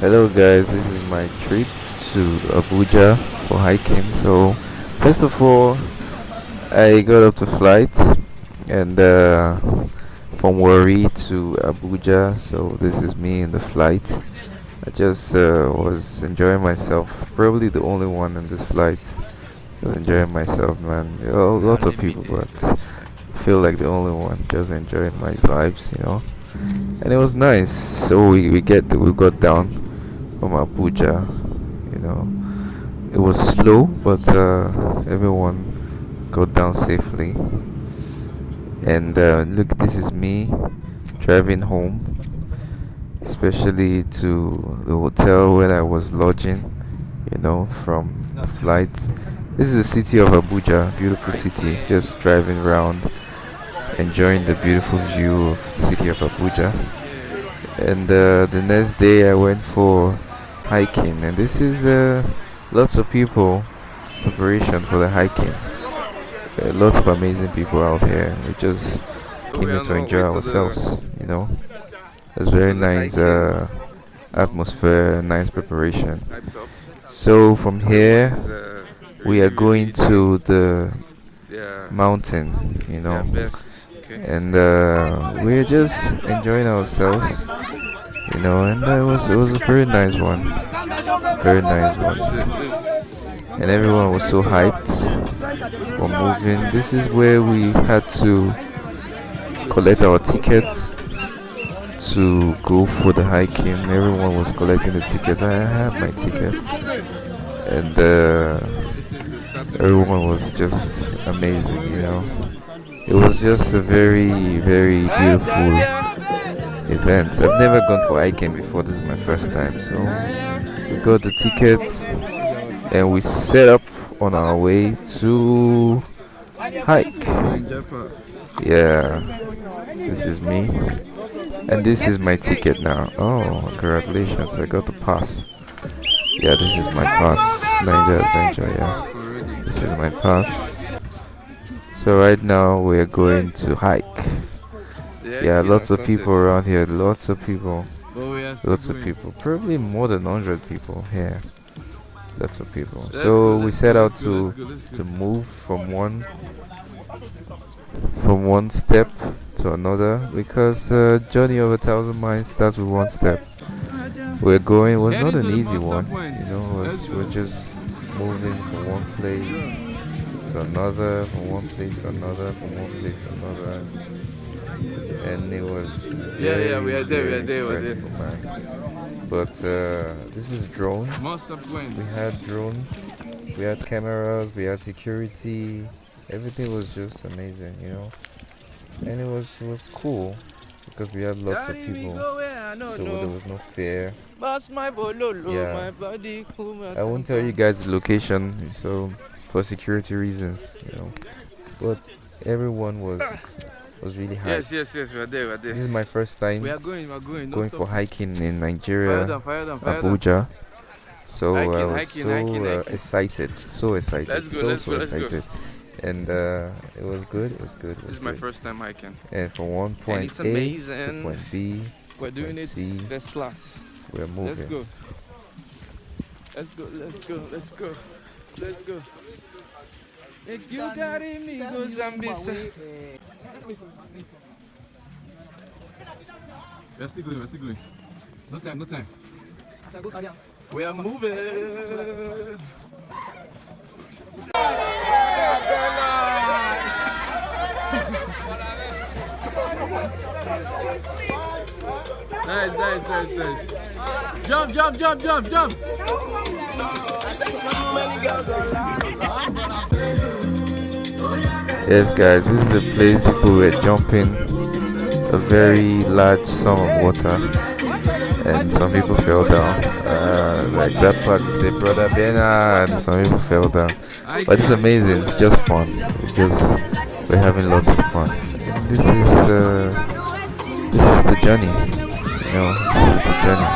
Hello guys, this is my trip to Abuja for hiking. So first of all, I got up the flight and from Warri to Abuja. So this is me in the flight. I just was enjoying myself. Probably the only one in this flight. Was enjoying myself, man. Lots of people, but I feel like the only one just enjoying my vibes. And it was nice. So we got down from Abuja. You know, it was slow, but everyone got down safely. And look, this is me driving home, especially to the hotel where I was lodging. From the flight. This is the city of Abuja, beautiful city. Just driving around, enjoying the beautiful view of the city of Abuja. And the next day I went for hiking, and this is lots of people preparation for the hiking. Lots of amazing people out here. We just came here to enjoy ourselves. It's very nice atmosphere, nice preparation. So from here we are going to the mountain, and we're just enjoying ourselves, and it was a very nice one, very nice one, and everyone was so hyped for moving. This is where we had to collect our tickets to go for the hiking. Everyone was collecting the tickets. I had my tickets, and everyone was just amazing. It was just a very, very beautiful event. I've never gone for hiking before. This is my first time. So we got the tickets and we set up on our way to hike. Yeah, this is me. And this is my ticket now. Oh, congratulations. I got the pass. Yeah, this is my pass. Niger Adventure, yeah. This is my pass. So right now we are going to hike. Yeah, lots of people around here. Lots of people. Lots of people. Probably more than 100 people here. Lots of people. So we set out to move from one step to another, because journey of 1,000 miles starts with one step. We're going. It was not an easy one. We're just moving from one place to another, from one place to another, from one place to another, and it was We are there. stressful, man. But this is drone. We had drone. We had cameras. We had security. Everything was just amazing. And it was cool because we had lots of people, so there was no fear. Yeah, I won't tell you guys the location, so for security reasons. But everyone was really hyped. Yes, we are there. This is my first time We are going. going for hiking in Nigeria, Fire them. Abuja. So I was Hiking, so hiking. excited, so excited, Let's go, let's so go, let's go. excited, and it was good. It was good. It This was is my good. first time hiking. And from one point it's A to amazing. point B, We're doing point it C, first class. we're moving. Let's go. Let's go. If you got it, me go Zambisa. We're still going. No time. We are moving. Nice. Jump. Yes, guys, this is a place people were jumping a very large sum of water, and some people fell down. Like that part, you say, brother Bena, and some people fell down. But it's amazing. It's just fun. We're having lots of fun. This is the journey. This is the journey.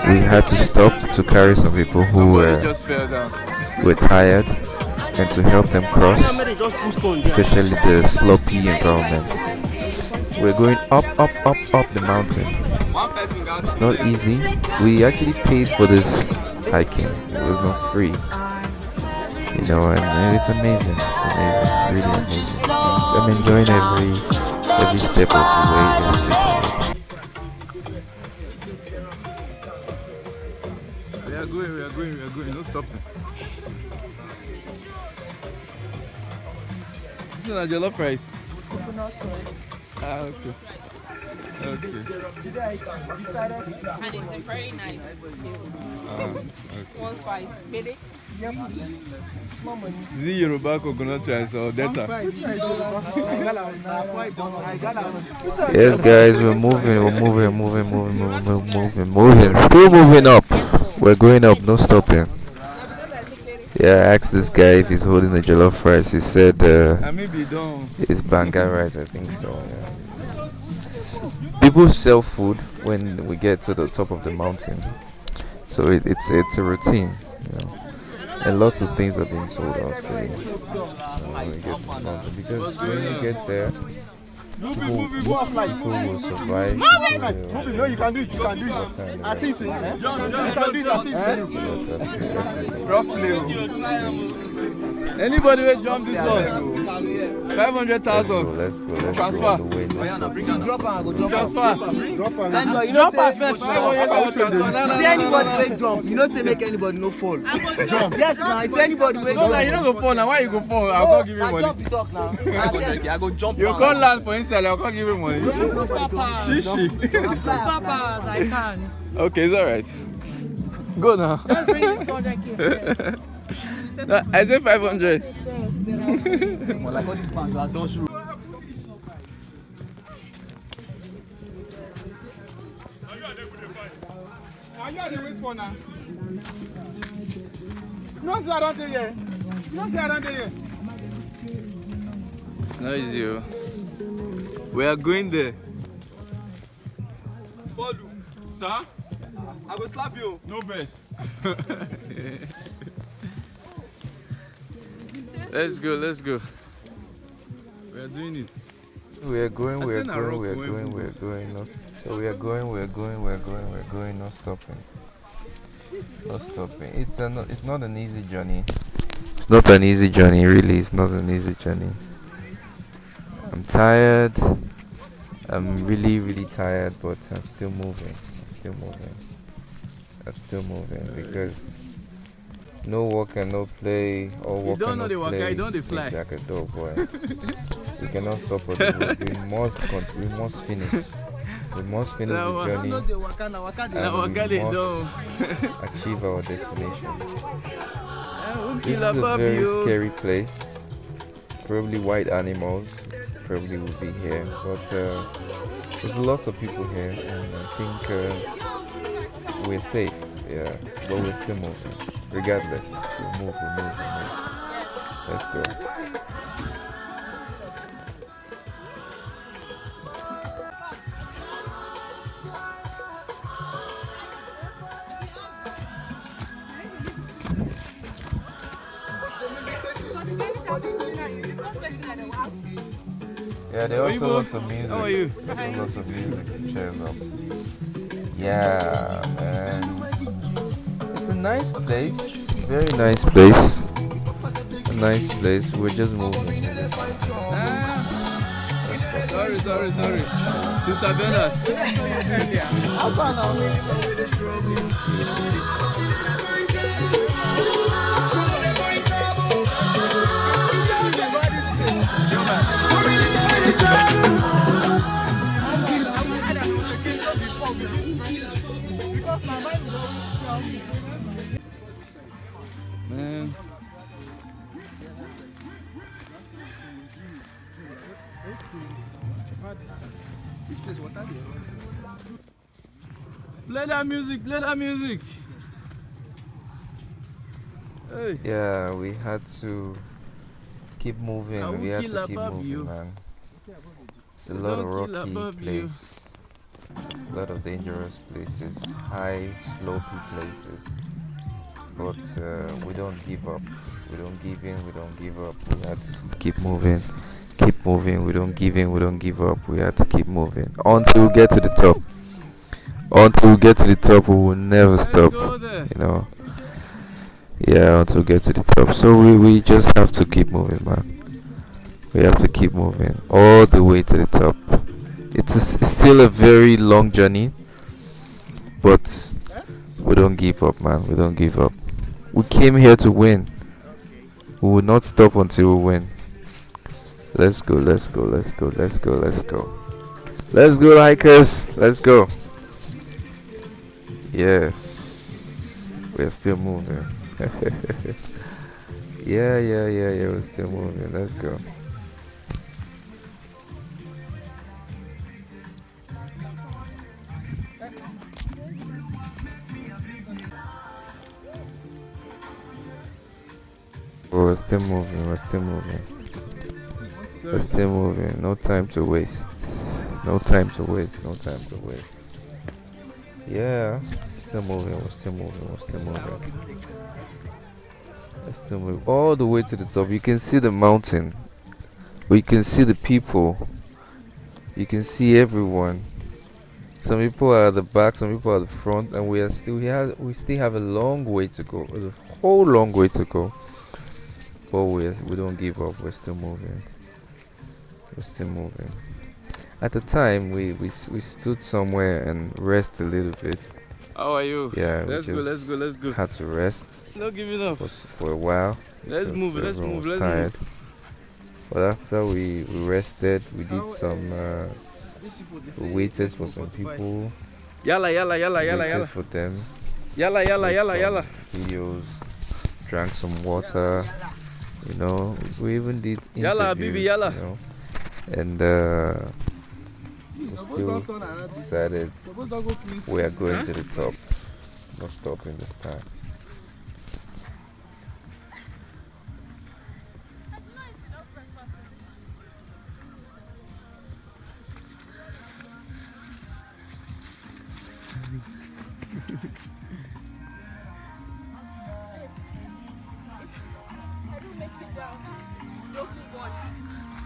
We had to stop to carry some people who were tired and to help them cross, especially the sloppy environment. We're going up, up, up, up the mountain. It's not easy. We actually paid for this hiking. It was not free, and it's amazing. It's amazing, really amazing. I'm enjoying every step of the way, every bit of it. We are going, don't stop. This is not jollof rice. Coconut rice. Ah, okay. Okay. And it's a very nice meal. Okay. 1.5. Get it? Yep. Small money. Is it Yoruba coconut rice or Delta? Yes, guys, we're moving. Still moving up. We're going up, no stopping. Yeah, I asked this guy if he's holding the jollof rice. He said Maybe don't. it's banga rice, I think so. Yeah. People sell food when we get to the top of the mountain, so it's a routine, and lots of things are being sold out really, when we get to the mountain, because when you get there, people will survive. No, you can do it. I see it. You can do it. I see it. Rough play. Anybody will jump this one? 500,000. Let's go. Transfer. On the way, no stopping. Transfer. Drop her First. See anybody wey jump, you know say make anybody no fall. Jump. Yes, now. See anybody wey No, jump. now you don't go fall. Now why you go fall? I'll go give you money. Jump, you talk now. I go jump. You can't land for inside. I'll go give you money. Shishi. Papas, I can. Okay, it's alright. Go now. Just bring it for the kids. I say 500. Like all these bands are done through. Are you wait for now? No, sir, I don't do here. It's not easy. We are going there. Bolu, sir, I will slap you. No best. Let's go. We are doing it. We are going. No, So we are going. No stopping. It's not an easy journey. It's not an easy journey, really. It's not an easy journey. I'm tired. I'm really, really tired, but I'm still moving. Because no work and no play. All work don't and know no the work, play. you don't dey fly. Make Jack a dog, boy. We cannot stop on the road. We must finish. We must finish the journey. And we must achieve our destination. This is a very scary place. Probably wild animals probably will be here, but there's lots of people here, and I think we're safe. Yeah, but we're still moving. Regardless, we'll move. Let's go. Yeah, there are also lots of music. How are you? Also lots of music to cheer up. Yeah, man. It's a nice place. Very nice place. A nice place. We're just moving. Sorry. Sister Venus. Man. Play that music. Hey. Yeah, we had to keep moving. I will We had kill to keep above moving, you. man. It's a lot of Don't kill rocky above you. place. A lot of dangerous places. High, slopey places. But we don't give up. We don't give in. We don't give up. We have to keep moving. keep moving. We don't give in. We don't give up. We have to keep moving until we get to the top. Until we get to the top, we will never stop. Go there. You know. Yeah, until we get to the top. So we just have to keep moving, man. We have to keep moving all the way to the top. It's still a very long journey, but we don't give up, man. We don't give up. We came here to win. We will not stop until we win. Let's go, let's go, let's go, let's go, let's go. Let's go, hikers. Let's go. Yes. We're still moving. Yeah, we're still moving. Let's go. Oh, we're still moving. We're still moving. We're still moving. No time to waste. No time to waste. No time to waste. Yeah. Still moving. We're still moving. We're still moving. We're still moving all the way to the top. You can see the mountain. You can see the people. You can see everyone. Some people are at the back. Some people are at the front, and we still have a long way to go. A whole long way to go. But we don't give up. We're still moving. We're still moving. At the time, we stood somewhere and rest a little bit. How are you? Yeah, Let's go. had to rest Not giving up. for a while. Let's because move. everyone was tired. But after we rested, we did some. We waited for some people. Yalla. Waited for them. Yalla. Did some videos. Drank some water. You know, we even did interviews. Yalla, Bibi, yalla. You know, and we still decided we are going to the top. Not stopping this time.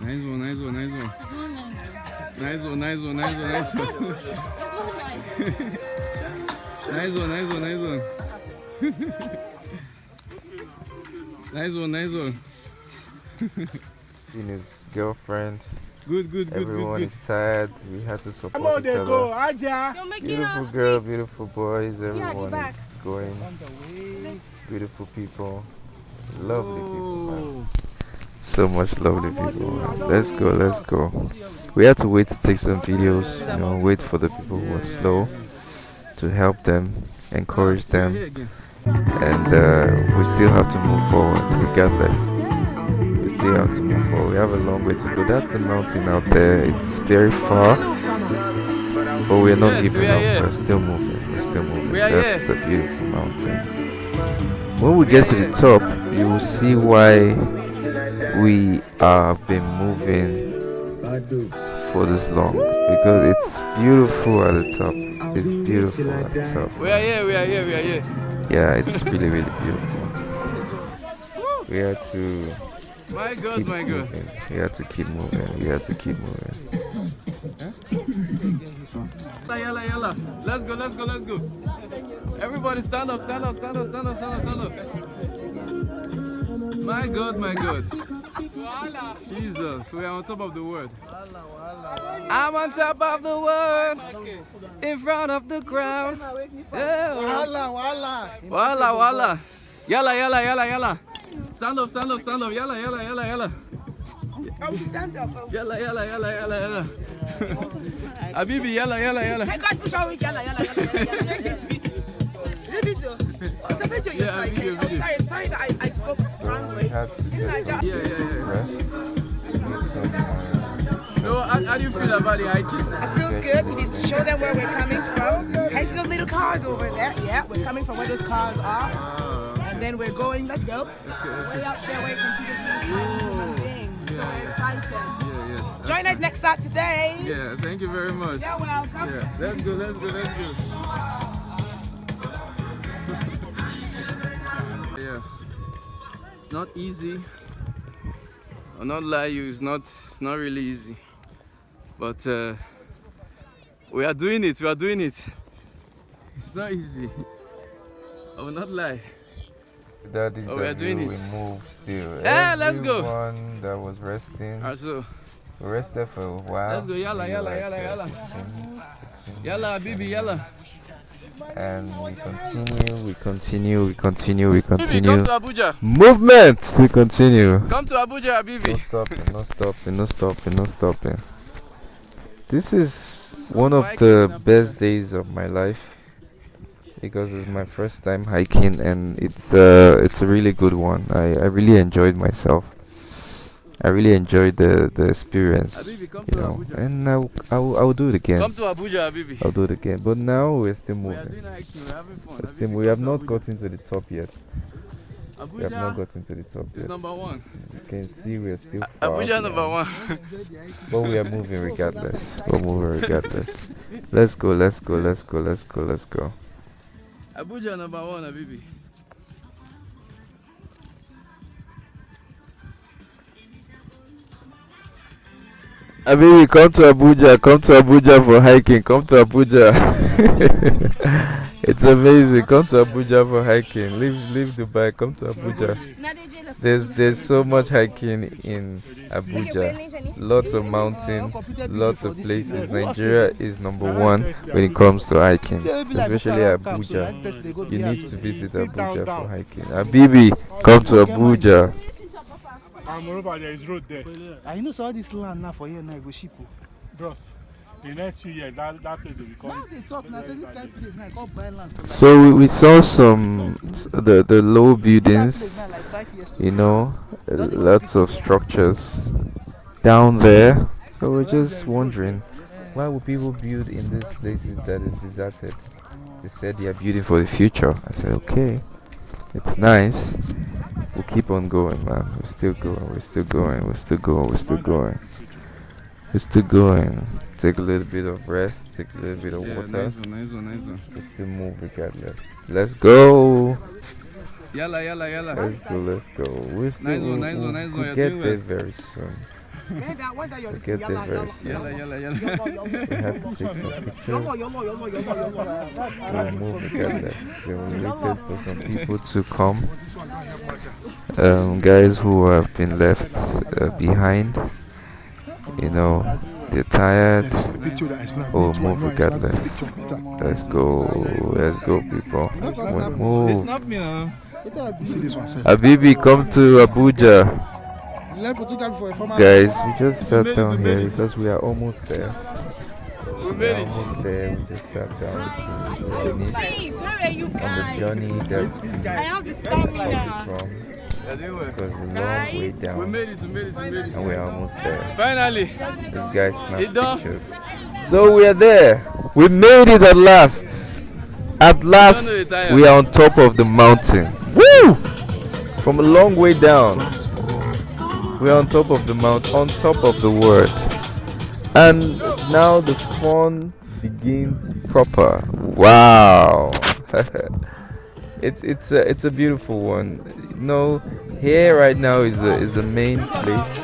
Nice one. Nice one. Nice one. Nice one. In his girlfriend. Good. Everyone is tired. We had to support each other. Beautiful girl, beautiful boys. Everyone is going. Beautiful people. Lovely people, man. So much lovely people, man. Let's go. We had to wait to take some videos, wait for the people who are slow to help them, encourage them, and we still have to move forward regardless. We still have to move forward. We have a long way to go. That's the mountain out there. It's very far, but we're not giving up. We're still moving. That's the beautiful mountain. When we get to the top, you will see why we have been moving for this long, because it's beautiful at the top. It's beautiful at the top. We are here. Yeah, it's really beautiful. We have to keep moving. We have to keep moving. Yalla. Let's go. Everybody stand up. My God. Jesus, we are on top of the world. I'm on top of the world, in front of the crowd. Walla. Yalla. Stand up. Yalla. Oh, stand up. Oh. Yalla. Habibi, yalla. Hey guys, push out. Yalla. Video. Oh, it's a video. Yeah, video. Oh, sorry that I spoke wrong way. We had to get some rest. Get some, So, how do you feel about the hiking? I feel good. We need to show them where we're coming from. I see those little cars over there. Yeah, we're coming from where those cars are. And then we're going, let's go. Way up there where you can see those little cars. So we're excited. Yeah. Join us next Saturday. Yeah, thank you very much. You're welcome. Yeah, let's go. Yeah, it's not easy. I'll not lie you, it's not really easy. But we are doing it, It's not easy. I will not lie. That Oh, we are doing interview, it. we moved still. Let's go. Everyone that was resting, Also, we rested for a while. let's go, yalla, maybe yalla, like, yalla, yalla. 16, Yalla, Bibi, yalla. and we continue. Bibi, come to Abuja. Movement! We continue. Come to Abuja, Bibi. No stopping. This is one of the best days of my life because it's my first time hiking and it's a really good one. I really enjoyed myself. I really enjoyed the experience, Habibi, come you to know, Abuja. and I'll do it again. Come to Abuja, Bibi. I'll do it again. But now we're still We are moving. doing hiking, we're having fun. Still, Habibi, we come have to not Abuja. gotten to the top yet. We have not Abuja gotten to the top is yet. number one. You can see we're still far. Abuja number behind. one. But we are moving regardless. We're moving regardless. Let's go. Abuja number one, Habibi. Abibi, come to Abuja for hiking. Come to Abuja. It's amazing. Come to Abuja for hiking. Leave Dubai. Come to Abuja. There's so much hiking in Abuja. Lots of mountain, lots of places. Nigeria is number one when it comes to hiking, especially Abuja. You need to visit Abuja for hiking. Abibi, come to Abuja. And moreover, there is road there. I know so all this land now for here now go cheap. Bros, the next few years, that place will become. Now they talk now, say this kind of place now, go buy land for like So we saw some the low buildings, like 5 years to you know, lots of structures down there. So we're just wondering, why would people build in these places that is deserted? They said they are building for the future. I said, okay, it's nice. We'll keep on going, man. We're still going. Take a little bit of rest, take a little bit of Yeah, water. nice one. We still move regardless. Let's go. Yalla. Let's go. We're still Nice one, we'll you're get doing there well. very soon. What's that your We'll get there very soon. Yalla. We have to take some pictures. We'll move regardless. Then we waited for some people to come. Guys who have been left behind, you know, they're tired. We'll move regardless. Let's go, people. We'll move. Snap me now. Habibi, come to Abuja. Guys, we just sat down here because we are almost there. We made it. Almost there. We just sat down to Please, where are you on the guys? journey that we I have to stop me now. from. You're doing well. Because a long way We down, made it. and we're almost there. Finally. This guy snapped It done. pictures. So we are there. We made it at last. At last, Don't retire. we are on top of the mountain. Woo! From a long way down, we are on top of the mountain, on top of the world. And now the fun begins proper. Wow! It's a beautiful one. You know, here right now is the main place.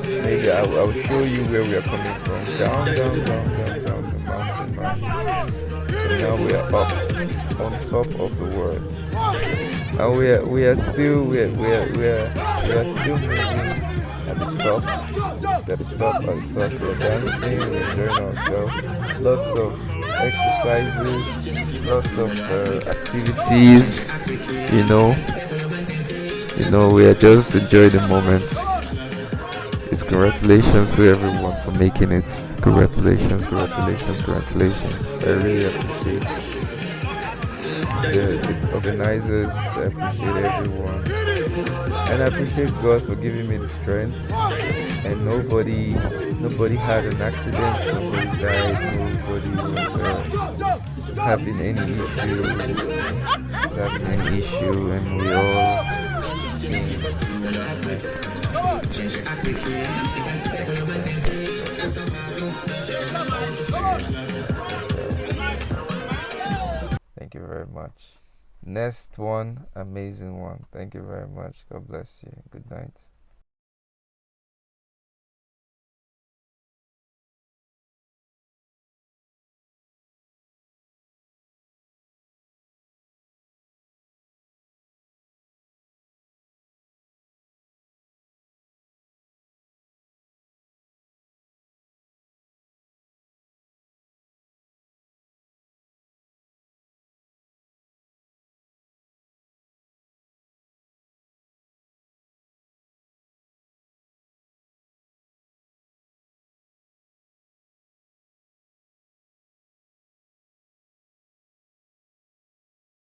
Maybe I'll show you where we are coming from. Down the mountain now. And now we are up on top of the world. And we are still moving at the top. We're dancing, we're enjoying ourselves. Lots of exercises, lots of activities. You know, we are just enjoying the moments. It's congratulations to everyone for making it. Congratulations. I really appreciate the organizers. I appreciate everyone. And I appreciate God for giving me the strength. And nobody had an accident, nobody died, nobody was having any issue, and we all Thank you very much. Next one, amazing one. Thank you very much. God bless you. Good night.